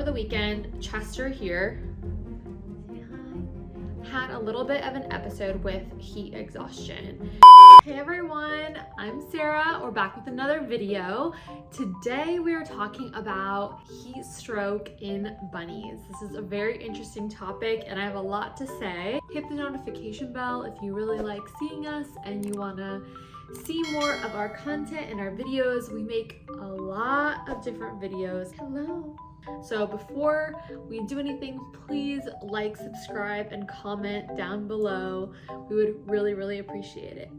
the weekend, Chester here had a little bit of an episode with heat exhaustion. Hey everyone, I'm Sarah. We're back with another video. Today we are talking about heat stroke in bunnies. This is a very interesting topic and I have a lot to say. Hit the notification bell if you really like seeing us and you want to see more of our content and our videos. We make a lot of different videos. Hello. So before we do anything, please like, subscribe, and comment down below. We would really appreciate it.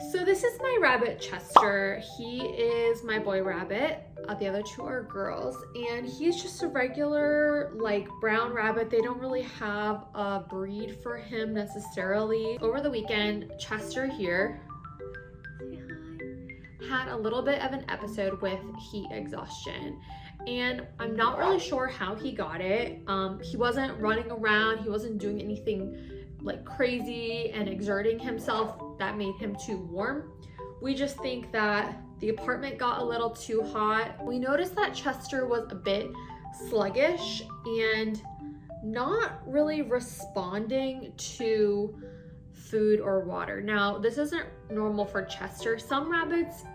So this is my rabbit Chester. He is my boy rabbit. The other two are girls, and he's just a regular like brown rabbit. They don't really have a breed for him necessarily. Over the weekend, Chester here had a little bit of an episode with heat exhaustion. And I'm not really sure how he got it. He wasn't running around, he wasn't doing anything like crazy and exerting himself that made him too warm. We just think that the apartment got a little too hot. We noticed that Chester was a bit sluggish and not really responding to food or water. Now, this isn't normal for Chester. Some rabbits,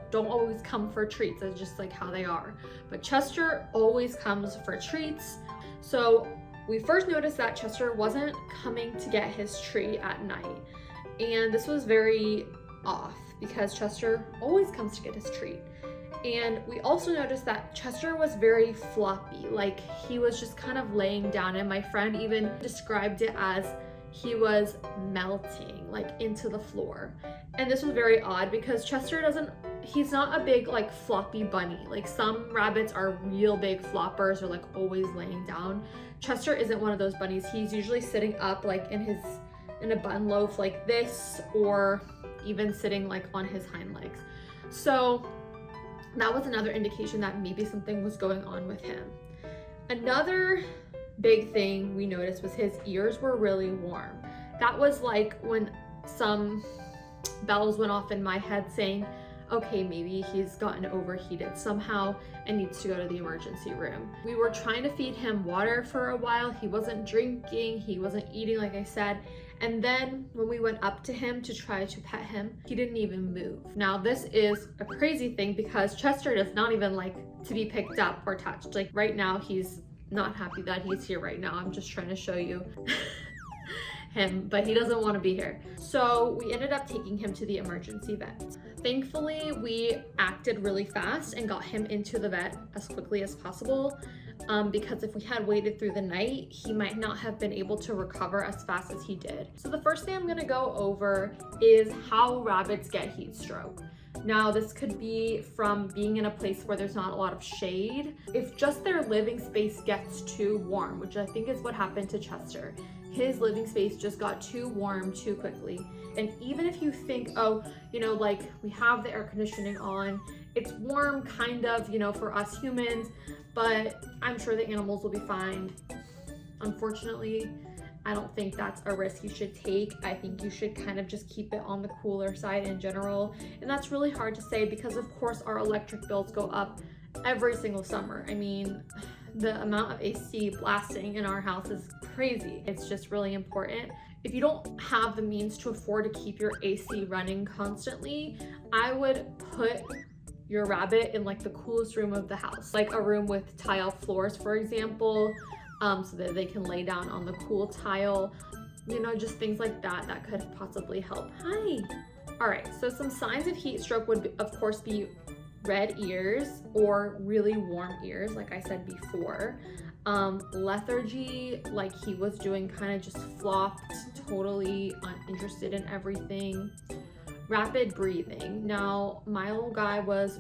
don't always come for treats. That's just like how they are. But Chester always comes for treats. So we first noticed that Chester wasn't coming to get his treat at night. And this was very off because Chester always comes to get his treat. And we also noticed that Chester was very floppy. Like he was just kind of laying down, and my friend even described it as he was melting like into the floor. And this was very odd because Chester he's not a big like floppy bunny. Like some rabbits are real big floppers or like always laying down. Chester isn't one of those bunnies. He's usually sitting up like in a bun loaf like this, or even sitting like on his hind legs. So that was another indication that maybe something was going on with him. Another big thing we noticed was his ears were really warm. That was like when some bells went off in my head saying, okay, maybe he's gotten overheated somehow and needs to go to the emergency room. We were trying to feed him water for a while. He wasn't drinking, he wasn't eating, like I said. And then when we went up to him to try to pet him, he didn't even move. Now this is a crazy thing because Chester does not even like to be picked up or touched. Like right now, he's not happy that he's here right now. I'm just trying to show you him, but he doesn't want to be here. So we ended up taking him to the emergency vet. Thankfully, we acted really fast and got him into the vet as quickly as possible, because if we had waited through the night, he might not have been able to recover as fast as he did. So the first thing I'm gonna go over is how rabbits get heat stroke. Now, this could be from being in a place where there's not a lot of shade. If just their living space gets too warm, which I think is what happened to Chester. His living space just got too warm too quickly. And even if you think, oh, like we have the air conditioning on, it's warm kind of, for us humans, but I'm sure the animals will be fine. Unfortunately, I don't think that's a risk you should take. I think you should kind of just keep it on the cooler side in general. And that's really hard to say because of course our electric bills go up every single summer. I mean, the amount of AC blasting in our house is crazy. It's just really important. If you don't have the means to afford to keep your AC running constantly, I would put your rabbit in like the coolest room of the house, like a room with tile floors, for example. So that they can lay down on the cool tile, just things like that could possibly help. Hi. All right, so some signs of heat stroke would of course be red ears or really warm ears, like I said before. Lethargy, like he was doing, kind of just flopped, totally uninterested in everything. Rapid breathing. Now, my little guy was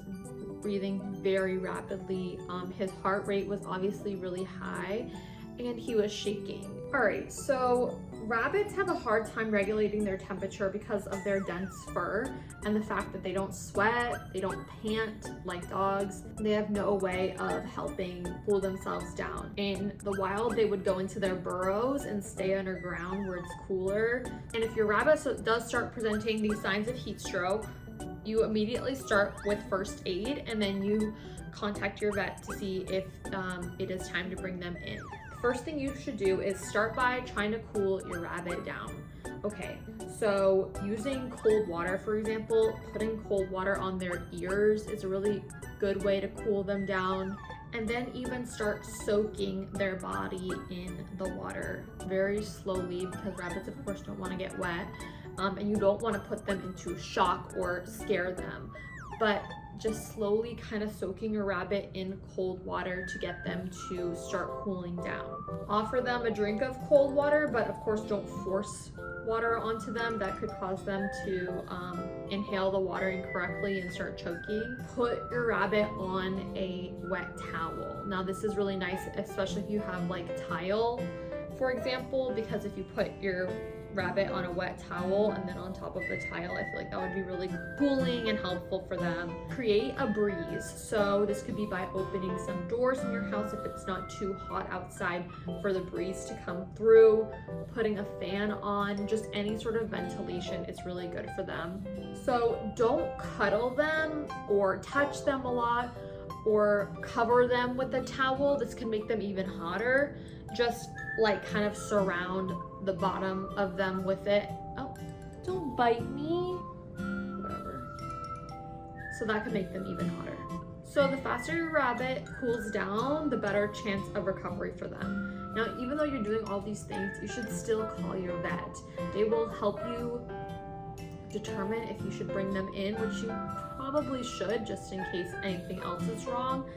breathing very rapidly. His heart rate was obviously really high and he was shaking. All right, so rabbits have a hard time regulating their temperature because of their dense fur and the fact that they don't sweat, they don't pant like dogs. They have no way of helping cool themselves down. In the wild, they would go into their burrows and stay underground where it's cooler. And if your rabbit does start presenting these signs of heat stroke, you immediately start with first aid, and then you contact your vet to see if it is time to bring them in. First thing you should do is start by trying to cool your rabbit down. Okay, so using cold water, for example, putting cold water on their ears is a really good way to cool them down. And then even start soaking their body in the water very slowly, because rabbits of course don't want to get wet, and you don't want to put them into shock or scare them, but just slowly kind of soaking your rabbit in cold water to get them to start cooling down. Offer them a drink of cold water, but of course don't force water onto them. That could cause them to inhale the water incorrectly and start choking. Put your rabbit on a wet towel. Now this is really nice, especially if you have like tile, for example, because if you put your rabbit on a wet towel and then on top of the tile, I feel like that would be really cooling and helpful for them. Create a breeze. So this could be by opening some doors in your house if it's not too hot outside for the breeze to come through, putting a fan on, just any sort of ventilation is really good for them. So don't cuddle them or touch them a lot or cover them with a towel. This can make them even hotter. Just like kind of surround the bottom of them with it. Oh, don't bite me. Whatever. So that could make them even hotter. So the faster your rabbit cools down, the better chance of recovery for them. Now, even though you're doing all these things, you should still call your vet. They will help you determine if you should bring them in, which you probably should, just in case anything else is wrong,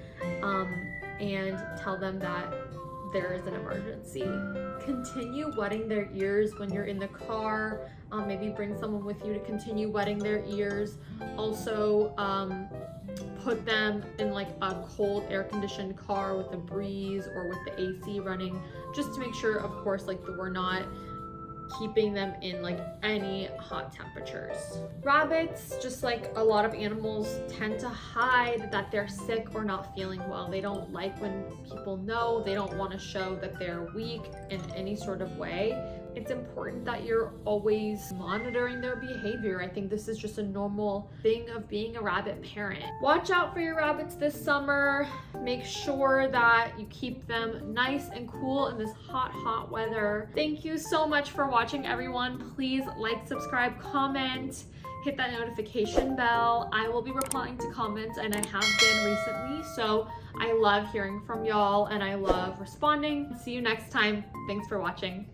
and tell them that there is an emergency. Continue wetting their ears when you're in the car. Maybe bring someone with you to continue wetting their ears. Also, put them in like a cold air-conditioned car with a breeze or with the AC running, just to make sure, of course, like that we're not keeping them in like any hot temperatures. Rabbits, just like a lot of animals, tend to hide that they're sick or not feeling well. They don't like when people know. They don't want to show that they're weak in any sort of way. It's important that you're always monitoring their behavior. I think this is just a normal thing of being a rabbit parent. Watch out for your rabbits this summer. Make sure that you keep them nice and cool in this hot weather. Thank you so much for watching, everyone. Please like, subscribe, comment, hit that notification bell. I will be replying to comments, and I have been recently, so I love hearing from y'all and I love responding. See you next time. Thanks for watching.